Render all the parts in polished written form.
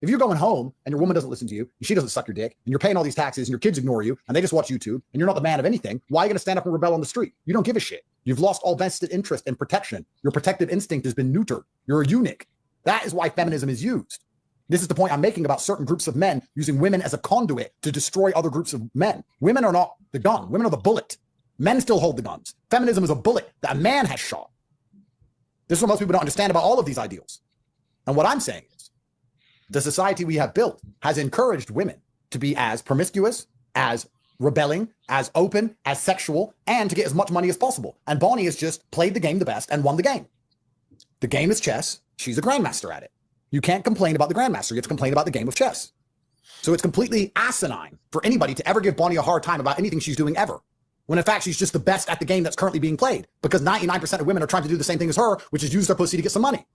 If you're going home and your woman doesn't listen to you, and she doesn't suck your dick, and you're paying all these taxes, and your kids ignore you, and they just watch YouTube, and you're not the man of anything, why are you going to stand up and rebel on the street? You don't give a shit. You've lost all vested interest and protection. Your protective instinct has been neutered. You're a eunuch. That is why feminism is used. This is the point I'm making about certain groups of men using women as a conduit to destroy other groups of men. Women are not the gun. Women are the bullet. Men still hold the guns. Feminism is a bullet that a man has shot. This is what most people don't understand about all of these ideals. And what I'm saying is, the society we have built has encouraged women to be as promiscuous, as rebelling, as open, as sexual, and to get as much money as possible. And Bonnie has just played the game the best and won the game. The game is chess. She's a grandmaster at it. You can't complain about the grandmaster. You have to complain about the game of chess. So it's completely asinine for anybody to ever give Bonnie a hard time about anything she's doing ever, when in fact she's just the best at the game that's currently being played, because 99% of women are trying to do the same thing as her, which is use their pussy to get some money.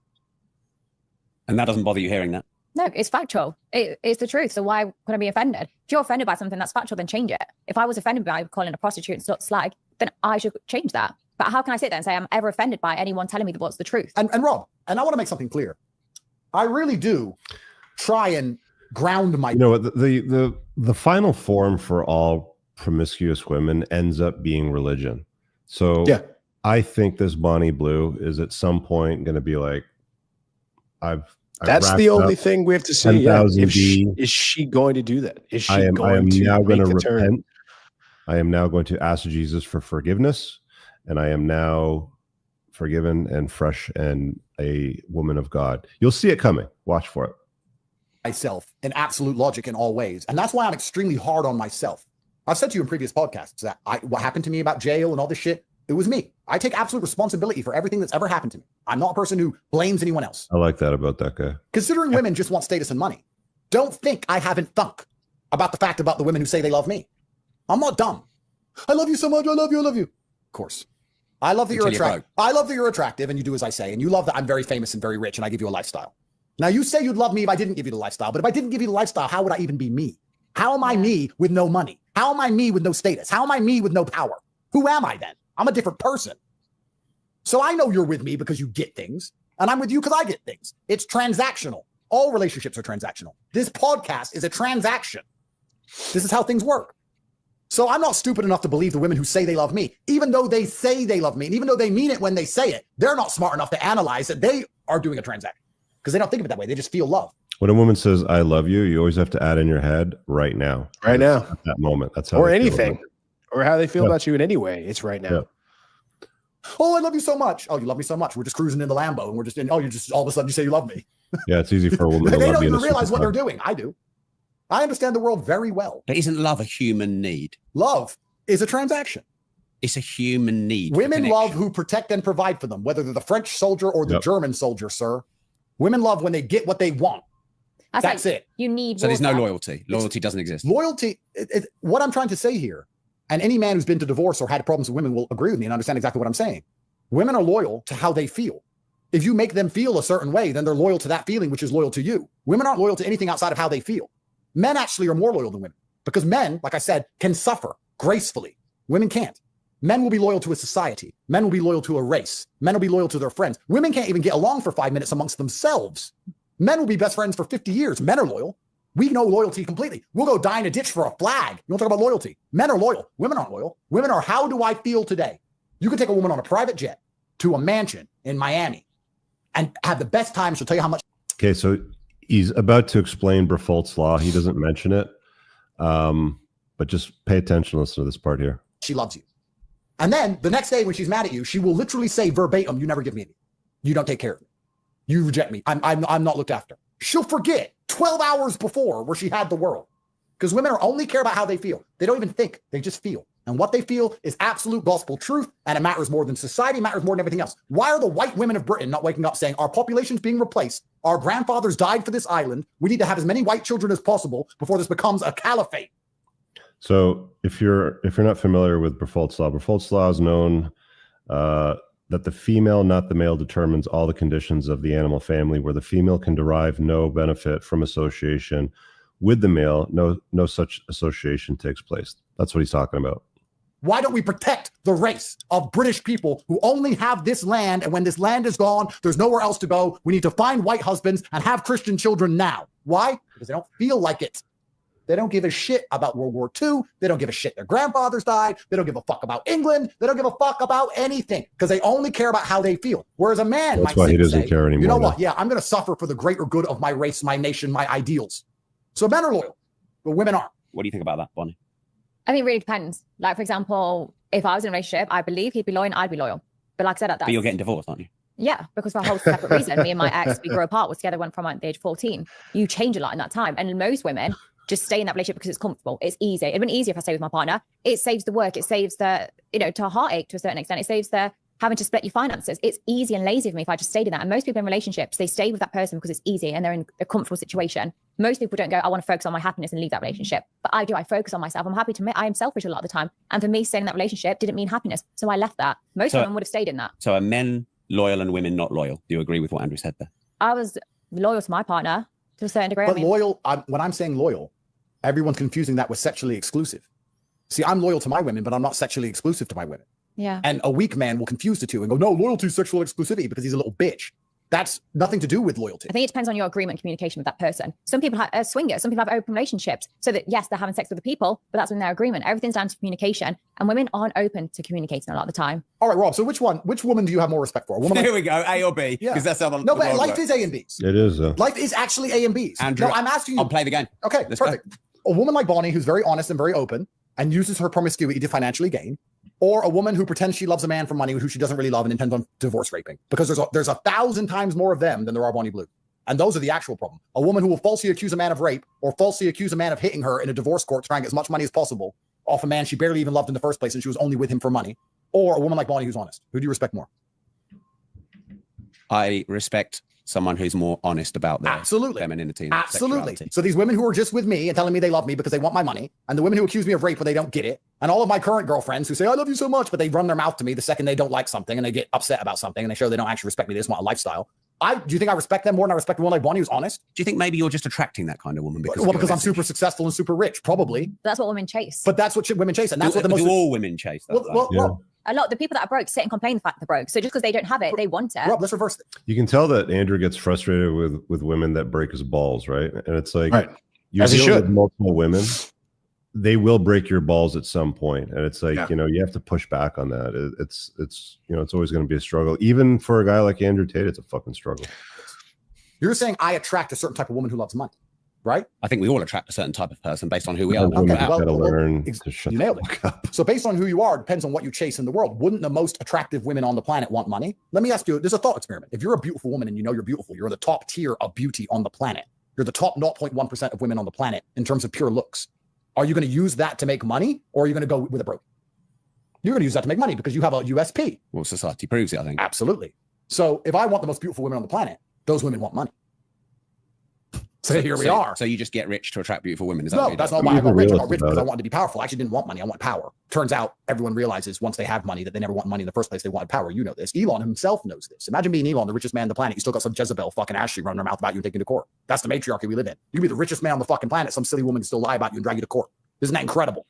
And that doesn't bother you hearing that? No, it's factual. It's the truth. So why would I be offended? If you're offended by something that's factual, then change it. If I was offended by calling a prostitute slag, then I should change that. But how can I sit there and say I'm ever offended by anyone telling me what's the truth? And Rob, and I want to make something clear. I really do try and ground my... You know, the final form for all promiscuous women ends up being religion. So yeah. I think this Bonnie Blue is at some point going to be like, that's the only thing we have to see. Yeah. Is she going to do that? Is she I am now going to repent. Turn? I am now going to ask Jesus for forgiveness, and I am now forgiven and fresh and a woman of God. You'll see it coming. Watch for it. Myself in absolute logic in all ways. And that's why I'm extremely hard on myself. I've said to you in previous podcasts that what happened to me about jail and all this shit, it was me. I take absolute responsibility for everything that's ever happened to me. I'm not a person who blames anyone else. I like that about that guy. Considering women just want status and money, don't think I haven't thunk about the fact about the women who say they love me. I'm not dumb. I love you so much. I love you. I love you. Of course. I love that you're attractive. I love that you're attractive and you do as I say. And you love that I'm very famous and very rich and I give you a lifestyle. Now you say you'd love me if I didn't give you the lifestyle, but if I didn't give you the lifestyle, how would I even be me? How am I me with no money? How am I me with no status? How am I me with no power? Who am I then? I'm a different person. So I know you're with me because you get things, and I'm with you because I get things. It's transactional. All relationships are transactional. This podcast is a transaction. This is how things work. So I'm not stupid enough to believe the women who say they love me, even though they say they love me, and even though they mean it when they say it, they're not smart enough to analyze that they are doing a transaction because they don't think of it that way. They just feel love. When a woman says, I love you, you always have to add in your head right now. Right now. At that moment. That's how or anything. Or how they feel about you in any way. It's right now. Yeah. Oh, I love you so much. Oh, you love me so much. We're just cruising in the Lambo and we're just in, oh, you just all of a sudden you say you love me. Yeah, it's easy for a woman to they love don't you. even realize what they're doing. I do. I understand the world very well. But isn't love a human need? Love is a transaction. It's a human need. Women love who protect and provide for them, whether they're the French soldier or the German soldier, sir. Women love when they get what they want. That's it. You need. So there's no loyalty. Loyalty doesn't exist. Loyalty. What I'm trying to say here, and any man who's been to divorce or had problems with women will agree with me and understand exactly what I'm saying. Women are loyal to how they feel. If you make them feel a certain way, then they're loyal to that feeling, which is loyal to you. Women aren't loyal to anything outside of how they feel. Men actually are more loyal than women because men, like I said, can suffer gracefully. Women can't. Men will be loyal to a society. Men will be loyal to a race. Men will be loyal to their friends. Women can't even get along for 5 minutes amongst themselves. Men will be best friends for 50 years. Men are loyal. We know loyalty completely. We'll go die in a ditch for a flag. You want to talk about loyalty? Men are loyal. Women aren't loyal. Women are, how do I feel today? You can take a woman on a private jet to a mansion in Miami and have the best time. She'll tell you how much. Okay, so he's about to explain Briffault's law. He doesn't mention it, but just pay attention. Listen to this part here. She loves you. And then the next day when she's mad at you, she will literally say verbatim, you never give me anything. You don't take care of me. You reject me. I'm not looked after. She'll forget 12 hours before where she had the world. Because women only care about how they feel. They don't even think. They just feel. And what they feel is absolute gospel truth. And it matters more than society, matters more than everything else. Why are the white women of Britain not waking up saying our population's being replaced? Our grandfathers died for this island. We need to have as many white children as possible before this becomes a caliphate. So if you're not familiar with Briffault's law is known that the female, not the male, determines all the conditions of the animal family, where the female can derive no benefit from association with the male. No such association takes place. That's what he's talking about. Why don't we protect the race of British people who only have this land, and when this land is gone, there's nowhere else to go? We need to find white husbands and have Christian children now. Why? Because they don't feel like it. They don't give a shit about World War II. They don't give a shit their grandfathers died. They don't give a fuck about England. They don't give a fuck about anything because they only care about how they feel. Whereas a man might why he doesn't care anymore. You know what? Yeah, I'm going to suffer for the greater good of my race, my nation, my ideals. So men are loyal, but women aren't. What do you think about that, Bonnie? I think it really depends. Like, for example, if I was in a relationship, I believe he'd be loyal and I'd be loyal. But like I said, that's... But you're getting divorced, aren't you? Yeah, because for a whole separate reason. Me and my ex, we grew apart, was together, went from like the age of 14. You change a lot in that time. And most women just stay in that relationship because it's comfortable. It's easy. It'd been easier if I stay with my partner. It saves the work. It saves the, to a heartache to a certain extent. It saves the having to split your finances. It's easy and lazy for me if I just stayed in that. And most people in relationships, they stay with that person because it's easy and they're in a comfortable situation. Most people don't go, I want to focus on my happiness and leave that relationship. But I do. I focus on myself. I'm happy to admit I am selfish a lot of the time. And for me, staying in that relationship didn't mean happiness. So I left that. Most women would have stayed in that. So are men loyal and women not loyal? Do you agree with what Andrew said there? I was loyal to my partner to a certain degree. But loyal, when I'm saying loyal, everyone's confusing that with sexually exclusive. See, I'm loyal to my women, but I'm not sexually exclusive to my women. Yeah. And a weak man will confuse the two and go, no, loyalty is sexual exclusivity because he's a little bitch. That's nothing to do with loyalty. I think it depends on your agreement and communication with that person. Some people have swingers, some people have open relationships. So that, yes, they're having sex with the people, but that's in their agreement. Everything's down to communication. And women aren't open to communicating a lot of the time. All right, Rob, so which woman do you have more respect for? A woman Here we go, A or B. Yeah. Because that's how No, but life is A and B's. It is. Life is actually A and B's. Andrew, no, I'm asking you. I'll play the game. Okay, Let's perfect. go. A woman like Bonnie, who's very honest and very open and uses her promiscuity to financially gain, or a woman who pretends she loves a man for money who she doesn't really love and intends on divorce raping, because there's 1,000 times more of them than there are Bonnie Blue. And those are the actual problem. A woman who will falsely accuse a man of rape or falsely accuse a man of hitting her in a divorce court to try and get as much money as possible off a man she barely even loved in the first place and she was only with him for money, or a woman like Bonnie who's honest. Who do you respect more? I respect someone who's more honest about their femininity and sexuality. So these women who are just with me and telling me they love me because they want my money, and the women who accuse me of rape when they don't get it, and all of my current girlfriends who say, I love you so much, but they run their mouth to me the second they don't like something and they get upset about something and they show they don't actually respect me, they just want a lifestyle. Do you think I respect them more than I respect one like Bonnie who's honest? Do you think maybe you're just attracting that kind of woman? Because I'm super successful and super rich, probably. That's what women chase. But that's what women chase. And that's what the most... Do all women chase that? Well, a lot of the people that are broke sit and complain the fact they're broke. So just because they don't have it, they want it. Rob, let's reverse it. You can tell that Andrew gets frustrated with women that break his balls, right? And it's like, right. You deal with multiple women, they will break your balls at some point. And it's like, you have to push back on that. It's always going to be a struggle. Even for a guy like Andrew Tate, it's a fucking struggle. You're saying I attract a certain type of woman who loves money, right? I think we all attract a certain type of person based on who we are. You nailed it. So based on who you are, depends on what you chase in the world. Wouldn't the most attractive women on the planet want money? Let me ask you, there's a thought experiment. If you're a beautiful woman and you know you're beautiful, you're in the top tier of beauty on the planet. You're the top 0.1% of women on the planet in terms of pure looks. Are you going to use that to make money, or are you going to go with a broke? You're going to use that to make money because you have a USP. Well, society proves it, I think. Absolutely. So if I want the most beautiful women on the planet, those women want money. So here we are. So you just get rich to attract beautiful women? Is that No, that's not why I got rich. I got rich because I wanted to be powerful. I actually didn't want money. I want power. Turns out everyone realizes once they have money that they never want money in the first place. They wanted power. You know this. Elon himself knows this. Imagine being Elon, the richest man on the planet. You still got some Jezebel fucking Ashley running her mouth about you and taking you to court. That's the matriarchy we live in. You can be the richest man on the fucking planet. Some silly woman can still lie about you and drag you to court. Isn't that incredible?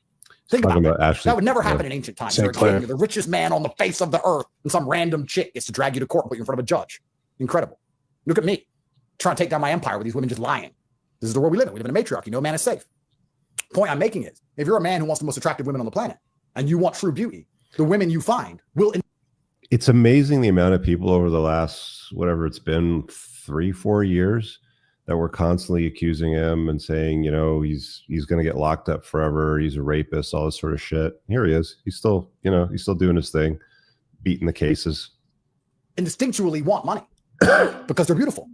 Think about it. Ashley. That would never happen in ancient times. You're the richest man on the face of the earth, and some random chick gets to drag you to court and put you in front of a judge. Incredible. Look at me trying to take down my empire with these women just lying. This is the world we live in. We live in a matriarchy. No man is safe. Point I'm making is, if you're a man who wants the most attractive women on the planet and you want true beauty, the women you find will... It's amazing the amount of people over the last, whatever it's been, 3-4 years that were constantly accusing him and saying, he's going to get locked up forever. He's a rapist, all this sort of shit. Here he is. He's still doing his thing, beating the cases. Instinctually want money because they're beautiful.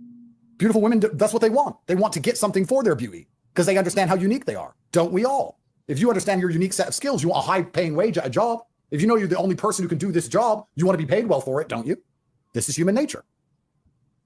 Beautiful women, that's what they want. They want to get something for their beauty because they understand how unique they are. Don't we all? If you understand your unique set of skills, you want a high-paying wage at a job. If you know you're the only person who can do this job, you want to be paid well for it, don't you? This is human nature.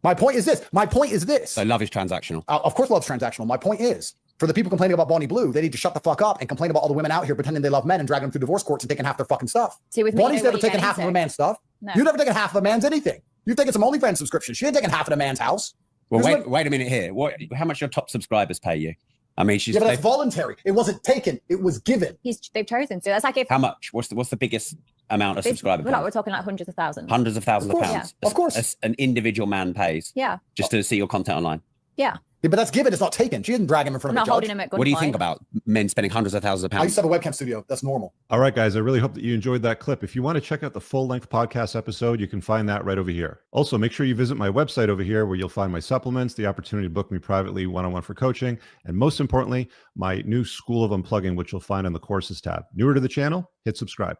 My point is this. So love is transactional. Of course love's transactional. My point is, for the people complaining about Bonnie Blue, they need to shut the fuck up and complain about all the women out here pretending they love men and dragging them through divorce courts and taking half their fucking stuff. See, with Bonnie's never taken half of a man's stuff. No. You've never taken half of a man's anything. You've taken some OnlyFans subscription. She ain't taking half of a man's house. Well, wait a minute here. How much your top subscribers pay you? I mean, but that's voluntary. It wasn't taken. It was given. They've chosen to. That's like if how much? What's the biggest amount of subscribers? We're talking like hundreds of thousands. Hundreds of thousands of pounds. Yeah. Of course. An individual man pays. Yeah. Just to see your content online. Yeah. Yeah, but that's given. It's not taken. She didn't drag him in front of a judge. Holding him at gunpoint. What do you think about men spending hundreds of thousands of pounds? I used to have a webcam studio. That's normal. All right, guys. I really hope that you enjoyed that clip. If you want to check out the full-length podcast episode, you can find that right over here. Also, make sure you visit my website over here where you'll find my supplements, the opportunity to book me privately one-on-one for coaching, and most importantly, my new School of Unplugging, which you'll find on the courses tab. Newer to the channel? Hit subscribe.